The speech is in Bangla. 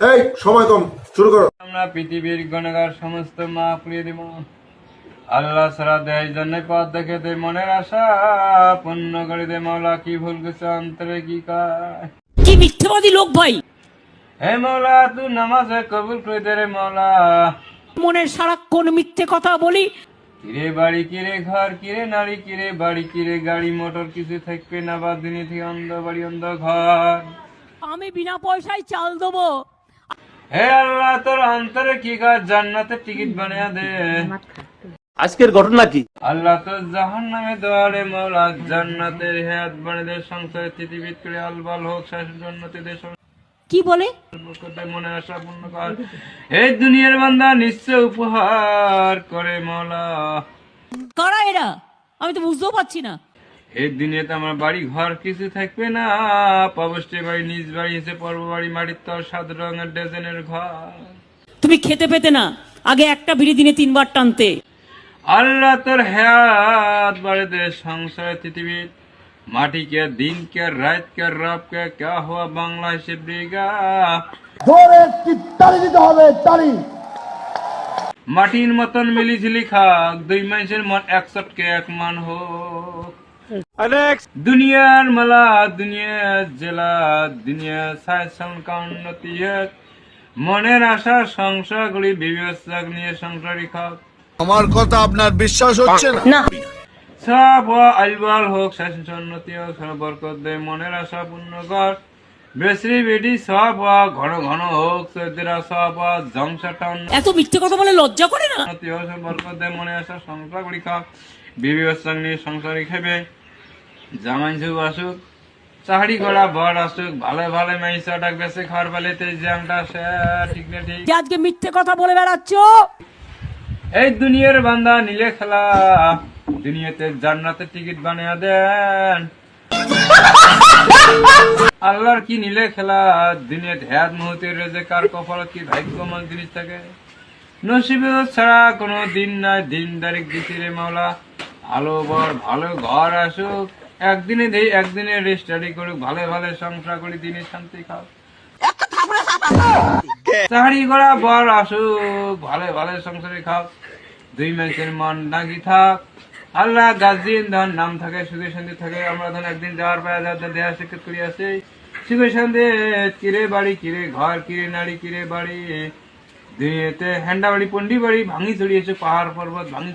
এই সময় কম, শুরু করো। আমরা পৃথিবীর গুণগার সমস্ত মা পুড়িয়ে দিব। আল্লাহ ছাড়া দেয় জন্য পথ দেখে দে মনের আশা পূর্ণ করে দে মাওলা, কি ভুল গেছে অন্তরে কি কায়। কি মিথ্যাবাদী লোক ভাই। হে মাওলা তুই নামাজে কবুল করে দে রে মাওলা। মনের সারাক্ষণ মিথ্যে কথা বলি। কিরে বাড়ি কিরে ঘর কিরে নারী কিরে বাড়ি কিরে গাড়ি মোটর কিছু থাকবে না, বা দিনে থেকে অন্ধ বাড়ি অন্ধ ঘর। আমি বিনা পয়সায় চাল দেবো। হে আল্লাহ তোর অন্তরে কি কাজ, জান্নাতের টিকিট বানিয়ে দে। আজকের ঘটনা কি? আল্লাহ তো জাহান্নামে দোয়ারে মাওলা জান্নাতের হায়াত বানিয়ে দে, সংসারে পৃথিবীত করে আলবাল হোক শাসন উন্নতি দে, কি বলে? মনে আশা পূর্ণ কর। এই দুনিয়ার বান্দা নিশ্চয় উপহার করে মাওলা। কারা এরা? আমি তো বুঝতেও পারছি না। এই দুনিয়াতে আমার বাড়ি ঘর কিছু থাকবে না, পাবস্টে বাড়ি নিজ বাড়ি এসে পর্ব বাড়ি মাটির তর সাত রঙের ডেজেনের ঘর। তুমি খেতে পেতে না আগে একটা বিড়ি দিনে 3 বার টানতে। আল্লাহ তোর হায়াত বাড়ে দে, সংসারে পৃথিবীর মাটি কে দিন কে রাত কে রব কে क्या हुआ বাংলা হিসেব রেগা। জোরে একটি তালি দিতে হবে, তালি। মাটির মতন মিলিঝিলি খাক, দুই মানুষের মন একসটকে এক মান হোক। দুনিয়ার মালা দুনিয়ার জেলা দুনিয়া সাইসন কা উন্নতি হোক। মনের আশা সংসারগুলি বিবেচক নিয়ে সংসারী খাক। আমার কথা আপনার বিশ্বাস হচ্ছে না? সব আলবাল হোক শাসন উন্নতি হোক, সব বরকত দে মনের আশা পূর্ণ কর। বেশি বেটি সব ঘন ঘন হোক, সৈদিরা সব জংসাটা এত মিথ্যে কথা বলে লজ্জা করে না? উন্নতি হোক, সব বরকত দে মনে আসা সংসার গুলি খাক। বিবেচক নিয়ে সংসারী খাবে। জামাই যুগ আসুক চাহাড়ি করা বর আসুক, ভালো ভালো মাইসা ডাক বেসে খাওয়ার বেলেতে জ্যামটা সে ঠিক না ঠিক। যে আজকে মিথ্যে কথা বলে বেড়াচ্ছ। এই দুনিয়ার বান্দা নিলে খেলা, দুনিয়াতে জান্নাতের টিকিট বানিয়ে দেন। আল্লাহর কি নিলে খেলা, দুনিয়াতে হায়াত মুহূর্তের রেজে কার কপালত কি ভাগ্যময় জিনিস থাকে। নসিবে ছাড়া কোনো দিন নাই, দিন তারিখ দিছি রে মাওলা। ভালো বর ভালো ঘর আসুক, একদিনে দেই একদিনে রেস্টারি করুক, ভালো ভালো সংসার করি দিনে শান্তি খাও। চাহাড়ি করা বর আসুক, ভালো ভালো সংসারে খাও, দুই মানুষের মন নাগি থাক। আল্লাহ গাজিন ধন নাম থাকে, সুখে শান্তি থাকে। আমরা ধন একদিন যাওয়ার পায় দেহা শিক্ষিত করি আসি, সুখে শান্তি কিরে বাড়ি কিরে ঘর কিরে নারী কিরে বাড়ি। দুনিয়াতে হ্যান্ডা বাড়ি পন্ডি বাড়ি ভাঙি চড়িয়েছে, পাহাড় পর্বত ভাঙি